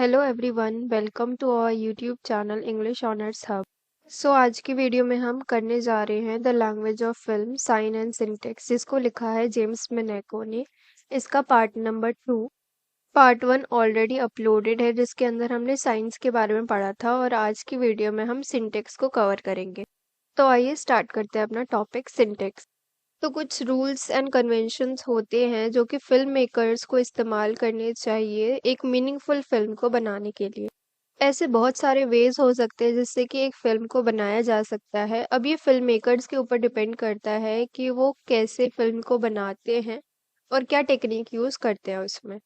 Hello everyone, welcome to our YouTube channel English honours hub. आज की video में हम करने जा रहे हैं the language of film sign and syntax, जिसको लिखा है जेम्स मैनेको ने। इसका part number 2। Part 1 already uploaded है, जिसके अंदर हमने साइंस के बारे में पढ़ा था, और आज की वीडियो में हम सिंटेक्स को कवर करेंगे। तो आइए स्टार्ट करते हैं अपना टॉपिक सिंटेक्स। तो कुछ रूल्स एंड कन्वेंशंस होते हैं जो कि फिल्म मेकर्स को इस्तेमाल करने चाहिए एक मीनिंगफुल फिल्म को बनाने के लिए। ऐसे बहुत सारे वेज हो सकते हैं जिससे कि एक फिल्म को बनाया जा सकता है। अब ये फिल्म मेकर्स के ऊपर डिपेंड करता है कि वो कैसे फिल्म को बनाते हैं और क्या टेक्निक यूज करते हैं उसमें।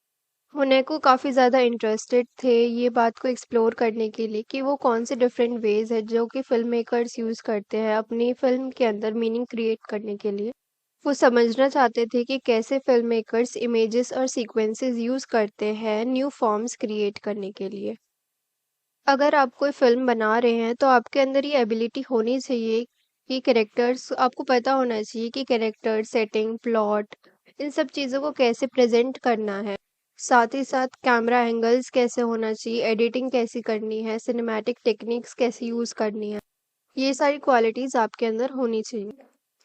हुनैको काफ़ी ज़्यादा इंटरेस्टेड थे ये बात को एक्सप्लोर करने के लिए कि वो कौन से डिफरेंट वेज है जो कि फिल्म मेकर्स यूज़ करते हैं अपनी फिल्म के अंदर मीनिंग क्रिएट करने के लिए। वो समझना चाहते थे कि कैसे फिल्म मेकर्स इमेजेस और सीक्वेंसेस यूज़ करते हैं न्यू फॉर्म्स क्रिएट करने के लिए। अगर आप कोई फ़िल्म बना रहे हैं तो आपके अंदर ये एबिलिटी होनी चाहिए कि कैरेक्टर्स आपको पता होना चाहिए कि कैरेक्टर, सेटिंग, प्लॉट, इन सब चीज़ों को कैसे प्रेज़ेंट करना है। साथ ही साथ कैमरा एंगल्स कैसे होना चाहिए, एडिटिंग कैसी करनी है, सिनेमैटिक टेक्निक्स कैसे यूज़ करनी है। ये सारी क्वालिटीज़ आपके अंदर होनी चाहिए।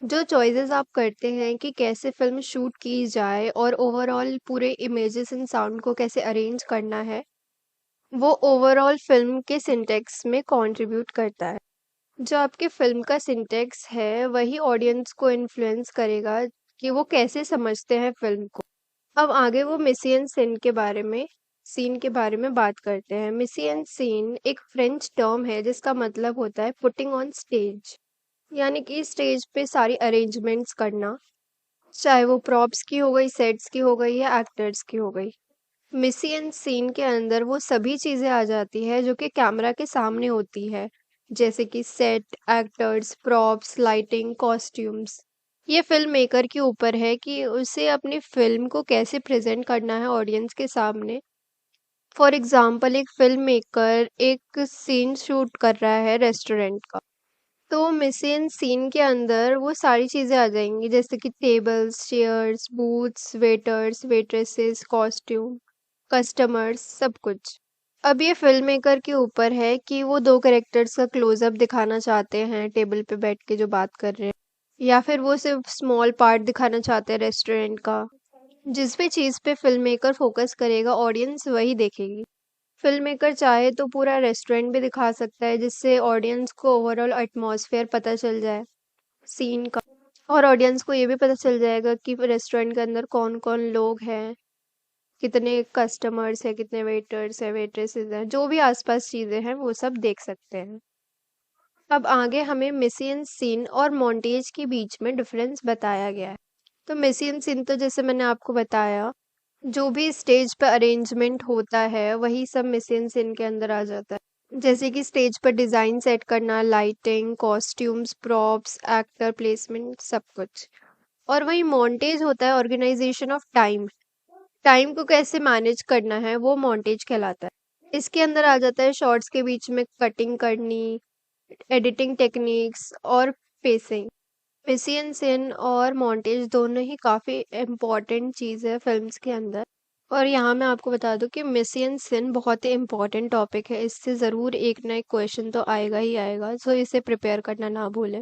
जो चॉइसेस आप करते हैं कि कैसे फ़िल्म शूट की जाए और ओवरऑल पूरे इमेजेस एंड साउंड को कैसे अरेंज करना है, वो ओवरऑल फिल्म के सिंटेक्स में कंट्रीब्यूट करता है। जो आपकी फिल्म का सिंटेक्स है वही ऑडियंस को इन्फ्लुएंस करेगा कि वो कैसे समझते हैं फिल्म को। अब आगे वो मिसियन सीन के बारे में बात करते हैं। मिसियन सीन एक फ्रेंच टर्म है जिसका मतलब होता है पुटिंग ऑन स्टेज, यानी कि स्टेज पे सारी अरेंजमेंट्स करना, चाहे वो प्रॉप्स की हो गई, सेट्स की हो गई या एक्टर्स की हो गई। मिसियन सीन के अंदर वो सभी चीज़ें आ जाती है जो कि कैमरा के सामने होती है, जैसे कि set, actors, props, lighting, costumes. ये फिल्म मेकर के ऊपर है कि उसे अपनी फिल्म को कैसे प्रेजेंट करना है ऑडियंस के सामने। फॉर एग्जाम्पल, एक फिल्म मेकर एक सीन शूट कर रहा है रेस्टोरेंट का, तो मिसियन सीन के अंदर वो सारी चीज़ें आ जाएंगी, जैसे कि tables, chairs, booths, waiters, waitresses, costume, customers, सब कुछ। अब ये फिल्म मेकर के ऊपर है कि वो दो कैरेक्टर्स का क्लोजअप दिखाना चाहते हैं टेबल पे बैठ के जो बात कर रहे हैं, या फिर वो सिर्फ स्मॉल पार्ट दिखाना चाहते हैं रेस्टोरेंट का। जिस भी चीज़ पे फिल्म मेकर फोकस करेगा ऑडियंस वही देखेगी। फिल्म मेकर चाहे तो पूरा रेस्टोरेंट भी दिखा सकता है, जिससे ऑडियंस को ओवरऑल एटमॉस्फेयर पता चल जाए सीन का, और ऑडियंस को ये भी पता चल जाएगा कि रेस्टोरेंट के अंदर कौन कौन लोग हैं, कितने कस्टमर्स हैं, कितने वेटर्स हैं, वेट्रेसेस हैं, जो भी आसपास चीज़ें हैं वो सब देख सकते हैं। अब आगे हमें मिसियन सीन और मॉन्टेज के बीच में डिफरेंस बताया गया है। तो मिसियन सीन तो जैसे मैंने आपको बताया, जो भी स्टेज पर अरेंजमेंट होता है वही सब मिसियन सीन के अंदर आ जाता है, जैसे कि स्टेज पर डिज़ाइन सेट करना, lighting, costumes, props, actor placement, सब कुछ। और वही मॉन्टेज होता है ऑर्गेनाइजेशन ऑफ टाइम, टाइम को कैसे मैनेज करना है, वो मॉन्टेज कहलाता है। इसके अंदर आ जाता है शॉर्ट्स के बीच में कटिंग करनी, एडिटिंग टेक्निक्स और पेसिंग। मिसियन सीन और मॉन्टेज दोनों ही काफ़ी इम्पॉर्टेंट चीज़ है फिल्म्स के अंदर। और यहाँ मैं आपको बता दूँ कि मिसियन सिन बहुत ही इम्पॉर्टेंट टॉपिक है, इससे ज़रूर एक ना एक क्वेश्चन तो आएगा ही आएगा, सो इसे प्रिपेयर करना ना भूलें।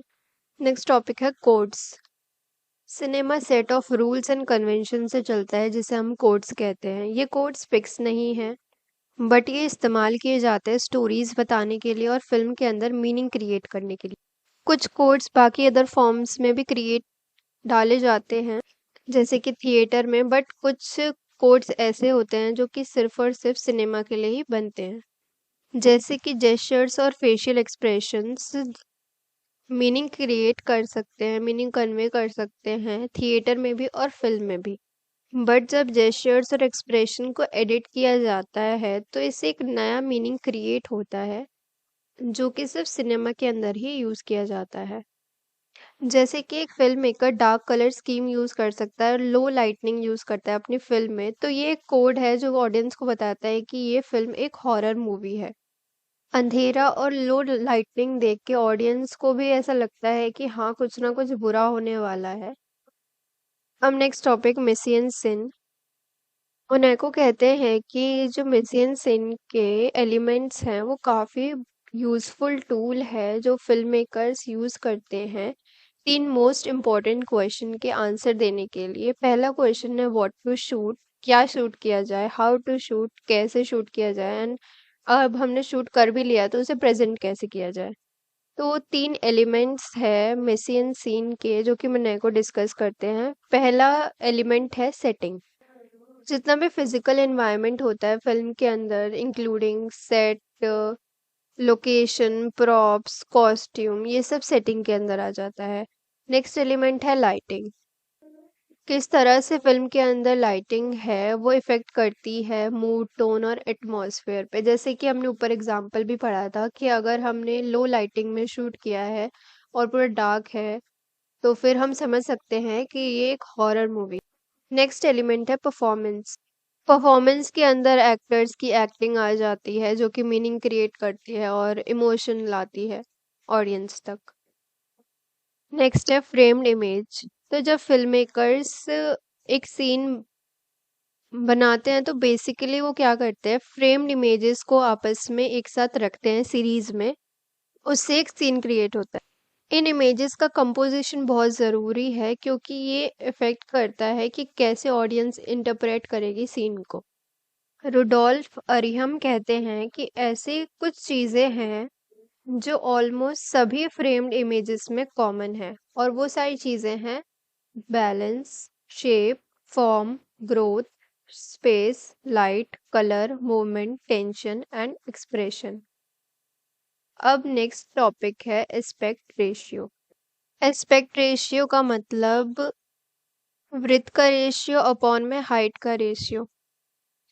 नेक्स्ट टॉपिक है codes. Cinema set of rules and convention से चलता है, जिसे हम कोड्स कहते हैं। ये कोड्स फिक्स नहीं हैं, बट ये इस्तेमाल किए जाते हैं स्टोरीज बताने के लिए और फिल्म के अंदर मीनिंग क्रिएट करने के लिए। कुछ कोड्स बाकी अदर फॉर्म्स में भी क्रिएट डाले जाते हैं, जैसे कि थिएटर में, बट कुछ कोड्स ऐसे होते हैं जो कि सिर्फ और सिर्फ सिनेमा के लिए ही बनते हैं, जैसे कि जेस्चर्स और फेशियल एक्सप्रेशंस मीनिंग क्रिएट कर सकते हैं, मीनिंग कन्वे कर सकते हैं थिएटर में भी और फिल्म में भी। बट जब जेस्चर्स और एक्सप्रेशन को एडिट किया जाता है तो इससे एक नया मीनिंग क्रिएट होता है जो कि सिर्फ सिनेमा के अंदर ही यूज़ किया जाता है। जैसे कि एक film maker dark colour scheme use कर सकता है और लो लाइटनिंग यूज़ करता है अपनी फिल्म में, तो ये एक कोड है जो ऑडियंस को बताता है कि ये फिल्म एक हॉरर मूवी है। अंधेरा और लो लाइटनिंग देख के ऑडियंस को भी ऐसा लगता है कि हाँ, कुछ ना कुछ बुरा होने वाला है। अब नेक्स्ट टॉपिक मिसियन सिन। ओनेको कहते हैं कि जो मिसियन सिन के एलिमेंट्स हैं वो काफ़ी यूज़फुल टूल है जो फिल्म मेकर्स यूज़ करते हैं तीन मोस्ट इम्पॉर्टेंट क्वेश्चन के आंसर देने के लिए। पहला क्वेश्चन है व्हाट टू शूट, क्या शूट किया जाए, हाउ टू शूट, कैसे शूट किया जाए, एंड अब हमने शूट कर भी लिया तो उसे प्रेजेंट कैसे किया जाए। तो तीन एलिमेंट्स है मिसियन सीन के जो कि ओनेको डिस्कस करते हैं। पहला एलिमेंट है सेटिंग। जितना भी फिजिकल एनवायरनमेंट होता है फिल्म के अंदर including set, location, props, costume, ये सब सेटिंग के अंदर आ जाता है। नेक्स्ट एलिमेंट है लाइटिंग। किस तरह से फिल्म के अंदर लाइटिंग है वो इफेक्ट करती है मूड, टोन और एटमॉस्फेयर पे। जैसे कि हमने ऊपर एग्जांपल भी पढ़ा था कि अगर हमने लो लाइटिंग में शूट किया है और पूरा डार्क है तो फिर हम समझ सकते हैं कि ये एक हॉरर मूवी। नेक्स्ट एलिमेंट है परफॉर्मेंस। परफॉर्मेंस के अंदर एक्टर्स की एक्टिंग आ जाती है जो कि मीनिंग क्रिएट करती है और इमोशन लाती है ऑडियंस तक। नेक्स्ट है फ्रेम्ड इमेज। तो जब फिल्म मेकर्स एक सीन बनाते हैं तो बेसिकली वो क्या करते हैं, फ्रेम्ड इमेजेस को आपस में एक साथ रखते हैं सीरीज में, उससे एक सीन क्रिएट होता है। इन इमेजेस का कंपोजिशन बहुत ज़रूरी है क्योंकि ये इफेक्ट करता है कि कैसे ऑडियंस इंटरप्रेट करेगी सीन को। रुडोल्फ अरिहम कहते हैं कि ऐसी कुछ चीज़ें हैं जो ऑलमोस्ट सभी फ्रेम्ड इमेजेस में कॉमन है, और वो सारी चीज़ें हैं balance, shape, form, growth, space, light, colour, movement, tension and expression. अब नेक्स्ट टॉपिक है एस्पेक्ट रेशियो। एस्पेक्ट रेशियो का मतलब विड्थ का रेशियो अपॉन में हाइट का रेशियो।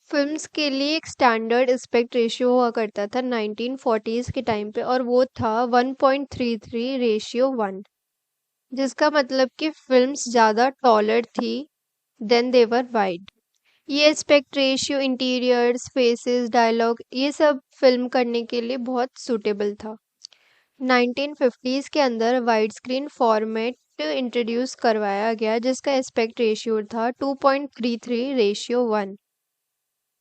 फिल्म्स के लिए एक स्टैंडर्ड एस्पेक्ट रेशियो हुआ करता था 1940s के टाइम पे, और वो था 1.33:1, जिसका मतलब कि फिल्म्स ज़्यादा टॉलर थी देन दे वर वाइड। ये aspect ratio interiors, faces, dialogue, ये सब फिल्म करने के लिए बहुत सूटेबल था। 1950s के अंदर वाइड स्क्रीन फॉर्मेट इंट्रोड्यूस करवाया गया जिसका एस्पेक्ट रेशियो था 2.33:1।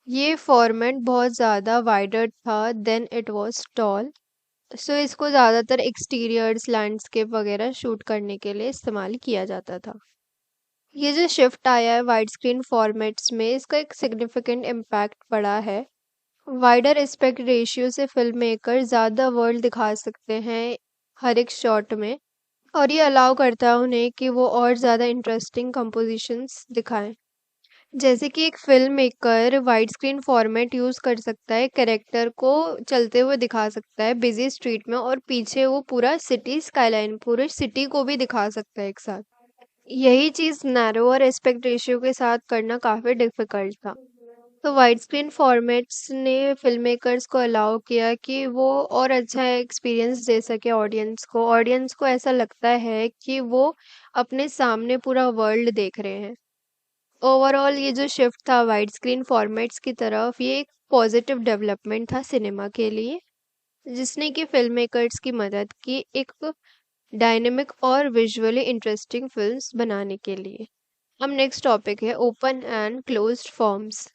ये फॉर्मेट बहुत ज़्यादा वाइडर था देन इट वाज टॉल, सो इसको ज़्यादातर एक्सटीरियर्स, लैंडस्केप वगैरह शूट करने के लिए इस्तेमाल किया जाता था। ये जो शिफ्ट आया है वाइड स्क्रीन फॉर्मेट्स में, इसका एक सिग्निफिकेंट इम्पैक्ट पड़ा है। वाइडर एस्पेक्ट रेशियो से फिल्म मेकर ज़्यादा वर्ल्ड दिखा सकते हैं हर एक शॉट में, और ये अलाउ करता है उन्हें कि वो और ज़्यादा इंटरेस्टिंग कंपोजिशंस दिखाएं। जैसे कि एक film maker wide screen format use कर सकता है, कैरेक्टर को चलते हुए दिखा सकता है बिजी स्ट्रीट में, और पीछे वो पूरा सिटी स्काईलाइन, पूरे सिटी को भी दिखा सकता है एक साथ। यही चीज़ नैरो और एस्पेक्ट रेशियो के साथ करना काफ़ी डिफिकल्ट था। तो वाइड स्क्रीन फॉर्मेट्स ने फिल्म मेकर्स को अलाउ किया कि वो और अच्छा एक्सपीरियंस दे सके ऑडियंस को ऐसा लगता है कि वो अपने सामने पूरा वर्ल्ड देख रहे हैं। ओवरऑल ये जो शिफ्ट था वाइड स्क्रीन फॉर्मेट्स की तरफ, ये एक पॉजिटिव डेवलपमेंट था सिनेमा के लिए, जिसने कि फिल्म मेकर्स की मदद की एक डायनेमिक और विजुअली इंटरेस्टिंग फिल्म्स बनाने के लिए। अब नेक्स्ट टॉपिक है open and closed forms.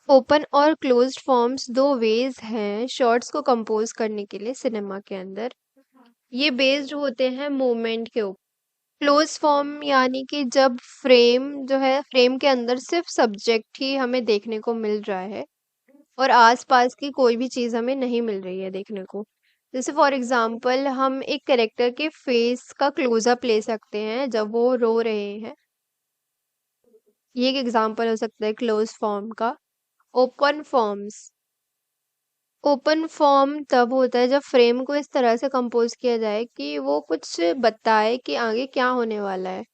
Open और क्लोज्ड फॉर्म्स दो वेज हैं शॉर्ट्स को कंपोज करने के लिए सिनेमा के अंदर। ये बेस्ड होते हैं मूवमेंट के ऊपर। क्लोज फॉर्म यानी कि जब फ्रेम जो है, फ्रेम के अंदर सिर्फ सब्जेक्ट ही हमें देखने को मिल रहा है और आसपास की कोई भी चीज़ हमें नहीं मिल रही है देखने को। जैसे फॉर एग्जांपल हम एक कैरेक्टर के फेस का क्लोजअप ले सकते हैं जब वो रो रहे हैं। ये एक एग्जांपल हो सकता है क्लोज फॉर्म का। ओपन फॉर्म्स, ओपन फॉर्म तब होता है जब फ्रेम को इस तरह से कंपोज किया जाए कि वो कुछ बताए कि आगे क्या होने वाला है।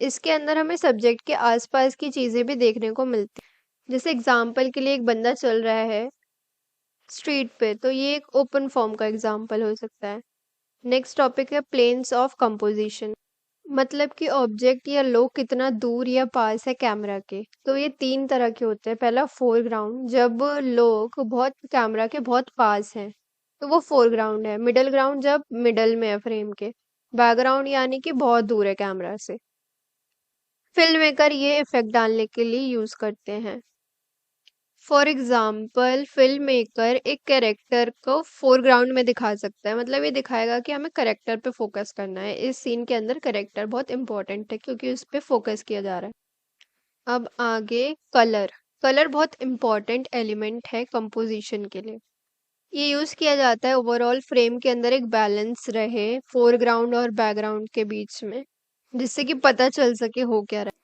इसके अंदर हमें सब्जेक्ट के आसपास की चीज़ें भी देखने को मिलती हैं। जैसे एग्जाम्पल के लिए एक बंदा चल रहा है स्ट्रीट पे, तो ये एक ओपन फॉर्म का एग्जाम्पल हो सकता है। नेक्स्ट टॉपिक है प्लेन्स ऑफ कंपोजिशन। मतलब कि ऑब्जेक्ट या लोग कितना दूर या पास है कैमरा के। तो ये तीन तरह के होते हैं। पहला फोरग्राउंड, जब लोग बहुत कैमरा के बहुत पास हैं तो वो फोरग्राउंड है। मिडल ग्राउंड, जब मिडल में है फ्रेम के। बैकग्राउंड यानी कि बहुत दूर है कैमरा से। फिल्म मेकर ये इफेक्ट डालने के लिए यूज करते हैं। फॉर एग्जाम्पल फिल्म मेकर एक कैरेक्टर को फोरग्राउंड में दिखा सकता है, मतलब ये दिखाएगा कि हमें कैरेक्टर पे फोकस करना है। इस सीन के अंदर कैरेक्टर बहुत इंपॉर्टेंट है क्योंकि उस पे फोकस किया जा रहा है। अब आगे कलर। कलर बहुत इंपॉर्टेंट एलिमेंट है कंपोजिशन के लिए। ये यूज किया जाता है ओवरऑल फ्रेम के अंदर एक बैलेंस रहे फोरग्राउंड और बैकग्राउंड के बीच में, जिससे कि पता चल सके हो क्या रहा है।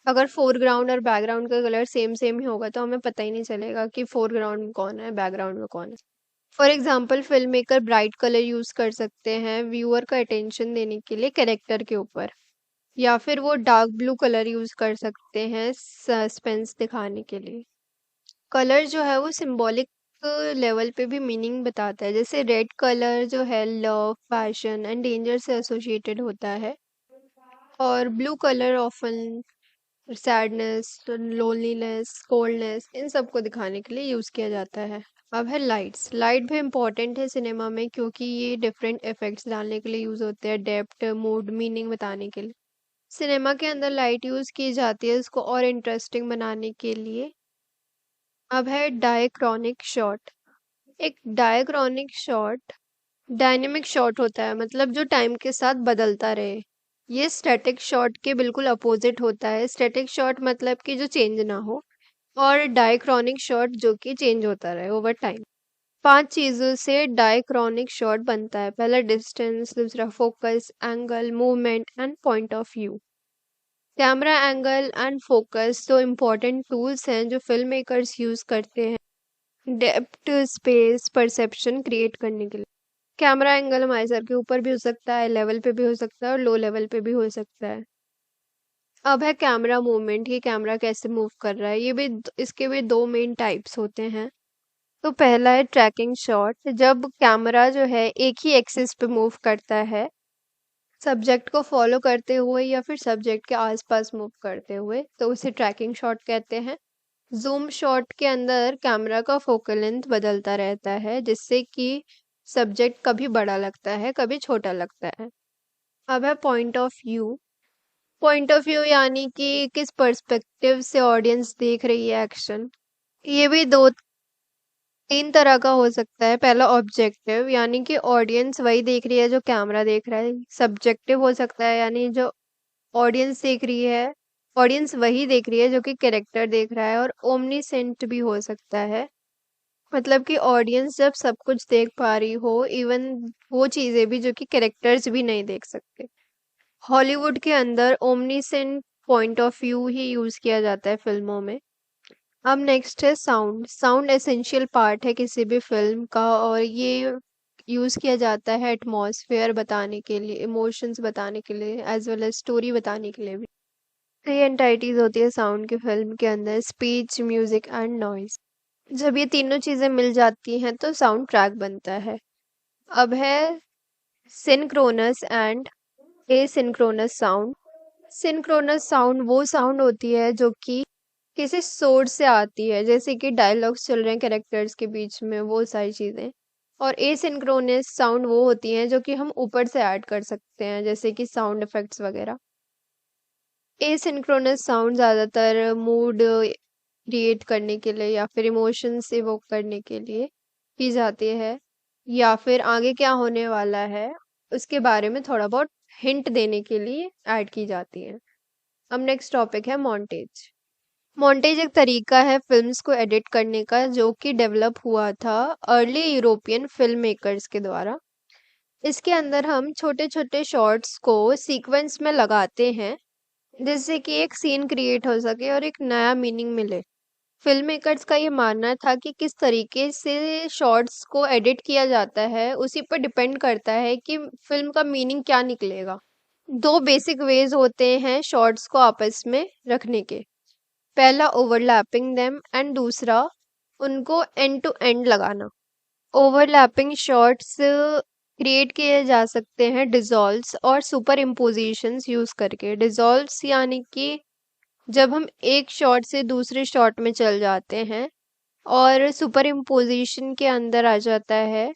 अगर फोरग्राउंड और बैकग्राउंड का कलर सेम सेम ही होगा तो हमें पता ही नहीं चलेगा कि फोरग्राउंड में कौन है बैकग्राउंड में कौन है। For example film maker bright colour use कर सकते हैं व्यूअर का अटेंशन देने के लिए कैरेक्टर के ऊपर, या फिर वो डार्क ब्लू कलर यूज कर सकते हैं सस्पेंस दिखाने के लिए। कलर जो है वो सिंबॉलिक लेवल पे भी मीनिंग बताता है, जैसे रेड कलर जो है लव पैशन एंड डेंजर से एसोसिएटेड होता है, और blue colour often sadness loneliness coldness इन सब को दिखाने के लिए यूज किया जाता है। अब है लाइट्स। लाइट भी इम्पोर्टेंट है सिनेमा में क्योंकि ये डिफरेंट इफेक्ट्स डालने के लिए यूज होते हैं, डेप्थ मूड मीनिंग बताने के लिए। सिनेमा के अंदर लाइट यूज की जाती है इसको और इंटरेस्टिंग बनाने के लिए। अब है डायक्रॉनिक शॉट। एक डायक्रॉनिक शॉट डायनेमिक शॉट होता है, मतलब जो टाइम के साथ बदलता रहे। ये स्टैटिक शॉट के बिल्कुल अपोजिट होता है। स्टैटिक शॉट मतलब कि जो चेंज ना हो, और डायक्रॉनिक शॉट जो कि चेंज होता रहे ओवर टाइम। 5 चीजों से डायक्रॉनिक शॉट बनता है। पहला डिस्टेंस, दूसरा focus, angle, movement and point of view. Camera angle and focus तो इम्पोर्टेंट टूल्स हैं जो फिल्म मेकर्स यूज करते हैं डेप्थ स्पेस परसेप्शन क्रिएट करने के लिए। कैमरा एंगल हमारे सर के ऊपर भी हो सकता है, लेवल पे भी हो सकता है और लो लेवल पे भी हो सकता है। अब है कैमरा मूवमेंट, ये कैमरा कैसे मूव कर रहा है। इसके भी दो मेन टाइप्स होते हैं। तो पहला है ट्रैकिंग शॉट, जब कैमरा जो है एक ही एक्सिस पे मूव करता है, सब्जेक्ट को फॉलो करते हुए या फिर सब्जेक्ट के आसपास मूव करते हुए, तो उसे ट्रैकिंग शॉट कहते हैं। जूम शॉट के अंदर कैमरा का फोकल लेंथ बदलता रहता है, जिससे कि सब्जेक्ट कभी बड़ा लगता है कभी छोटा लगता है। अब है point of view. Point of view यानी कि किस पर्सपेक्टिव से ऑडियंस देख रही है एक्शन। ये भी दो तीन तरह का हो सकता है। पहला ऑब्जेक्टिव, यानी कि ऑडियंस वही देख रही है जो कैमरा देख रहा है। सब्जेक्टिव हो सकता है, यानी जो ऑडियंस देख रही है ऑडियंस वही देख रही है जो कि कैरेक्टर देख रहा है। और ओमनीसेंट भी हो सकता है, मतलब कि ऑडियंस जब सब कुछ देख पा रही हो, इवन वो चीजें भी जो कि कैरेक्टर्स भी नहीं देख सकते। हॉलीवुड के अंदर omniscient point of view he use किया जाता है फिल्मों में। अब नेक्स्ट है साउंड। साउंड एसेंशियल पार्ट है किसी भी फिल्म का, और ये यूज किया जाता है एटमॉस्फेयर बताने के लिए, इमोशंस बताने के लिए, एज वेल एज स्टोरी बताने के लिए भी। थ्री एंटाइटीज होती है साउंड की फिल्म के अंदर, स्पीच म्यूजिक एंड नॉइज। जब ये तीनों चीजें मिल जाती हैं तो साउंड ट्रैक बनता है। अब है synchronous and asynchronous sound. Synchronous sound वो साउंड होती है जो कि किसी सोर्स से आती है, जैसे कि डायलॉग्स चल रहे हैं कैरेक्टर्स के बीच में, वो सारी चीजें। और एसिंक्रोनस साउंड वो होती हैं जो कि हम ऊपर से ऐड कर सकते हैं, जैसे कि साउंड इफेक्ट्स वगैरह। एसिंक्रोनस साउंड ज्यादातर मूड क्रिएट करने के लिए या फिर इमोशंस इवोक करने के लिए की जाती है, या फिर आगे क्या होने वाला है उसके बारे में थोड़ा बहुत हिंट देने के लिए ऐड की जाती है। अब नेक्स्ट टॉपिक है मॉन्टेज। मॉन्टेज एक तरीका है फिल्म्स को एडिट करने का जो कि डेवलप हुआ था अर्ली यूरोपियन फिल्म मेकर्स के द्वारा। इसके अंदर हम छोटे छोटे शॉट्स को सीक्वेंस में लगाते हैं, जिससे कि एक सीन क्रिएट हो सके और एक नया मीनिंग मिले। फिल्म मेकर्स का ये मानना था कि किस तरीके से शॉट्स को एडिट किया जाता है उसी पर डिपेंड करता है कि फिल्म का मीनिंग क्या निकलेगा। दो बेसिक वेज होते हैं शॉट्स को आपस में रखने के। पहला ओवरलैपिंग देम एंड दूसरा उनको एंड टू एंड लगाना। ओवरलैपिंग शॉट्स क्रिएट किए जा सकते हैं डिजॉल्व्स और सुपर इम्पोजिशंस यूज करके। डिजॉल्व्स यानी कि जब हम एक शॉट से दूसरे शॉट में चल जाते हैं, और सुपर इम्पोजिशन के अंदर आ जाता है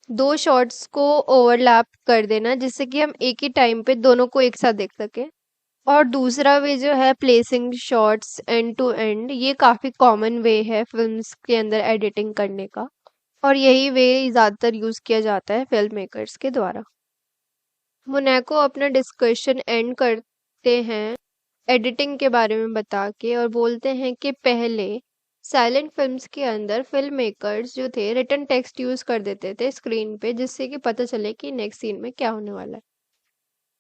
दो शॉट्स को ओवरलैप कर देना, जिससे कि हम एक ही टाइम पे दोनों को एक साथ देख सके। और दूसरा वे जो है placing shots end to end, ये काफ़ी कॉमन वे है फिल्म्स के अंदर एडिटिंग करने का, और यही वे ज़्यादातर यूज़ किया जाता है फिल्म मेकर्स के द्वारा। मोनाको अपना डिस्कशन एंड करते हैं एडिटिंग के बारे में बता के, और बोलते हैं कि पहले साइलेंट फिल्म्स के अंदर फिल्म मेकर्स जो थे रिटन टेक्स्ट यूज़ कर देते थे स्क्रीन पे, जिससे कि पता चले कि नेक्स्ट सीन में क्या होने वाला है।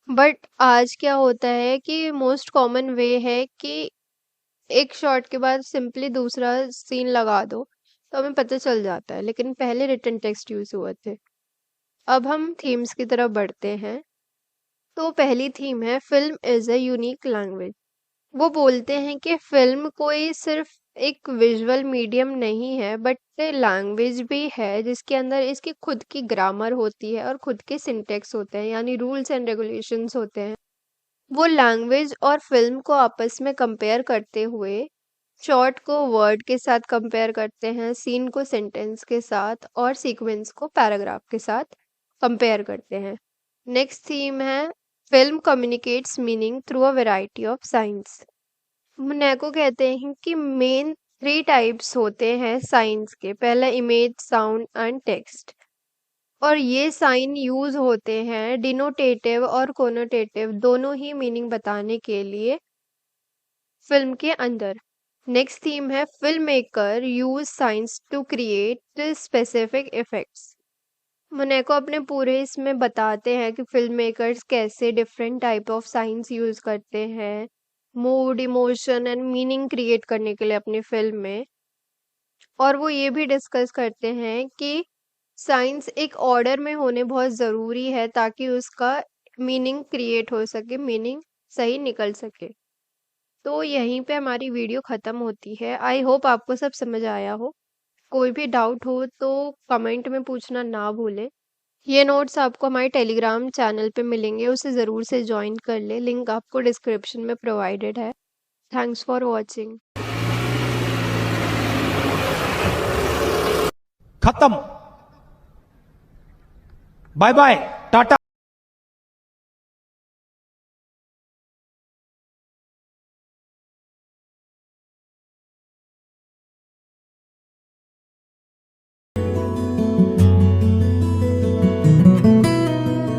बट आज क्या होता है कि मोस्ट कॉमन वे है कि एक शॉट के बाद सिंपली दूसरा सीन लगा दो तो हमें पता चल जाता है, लेकिन पहले रिटन टेक्स्ट यूज हुए थे। अब हम थीम्स की तरफ बढ़ते हैं। तो पहली थीम है film is a unique language. वो बोलते हैं कि फिल्म कोई सिर्फ एक विजुअल मीडियम नहीं है, बट लैंग्वेज भी है, जिसके अंदर इसकी खुद की ग्रामर होती है और खुद के सिंटेक्स होते हैं, यानी रूल्स एंड रेगुलेशंस होते हैं। वो लैंग्वेज और फिल्म को आपस में कंपेयर करते हुए शॉट को वर्ड के साथ कंपेयर करते हैं, सीन को सेंटेंस के साथ, और सीक्वेंस को पैराग्राफ के साथ कंपेयर करते हैं। नेक्स्ट थीम है film communicates meaning through a variety of science. Monaco कहते हैं कि मेन 3 टाइप्स होते हैं साइंस के। पहला इमेज, साउंड एंड टेक्स्ट, और ये साइन यूज होते हैं डिनोटेटिव और कोनोटेटिव दोनों ही मीनिंग बताने के लिए फिल्म के अंदर। नेक्स्ट थीम है film maker use science to create specific effects. Monaco अपने पूरे इसमें बताते हैं कि फिल्म मेकर्स कैसे different type of science use करते हैं mood, emotion and meaning create करने के लिए अपनी फिल्म में। और वो ये भी डिस्कस करते हैं कि साइंस एक ऑर्डर में होने बहुत ज़रूरी है ताकि उसका मीनिंग क्रिएट हो सके, मीनिंग सही निकल सके। तो यहीं पे हमारी वीडियो ख़त्म होती है। आई होप आपको सब समझ आया हो। कोई भी डाउट हो तो कमेंट में पूछना ना भूलें। ये नोट्स आपको हमारे टेलीग्राम चैनल पे मिलेंगे, उसे ज़रूर से ज्वाइन कर ले, लिंक आपको डिस्क्रिप्शन में प्रोवाइडेड है। Thanks for watching. खत्म। Bye bye.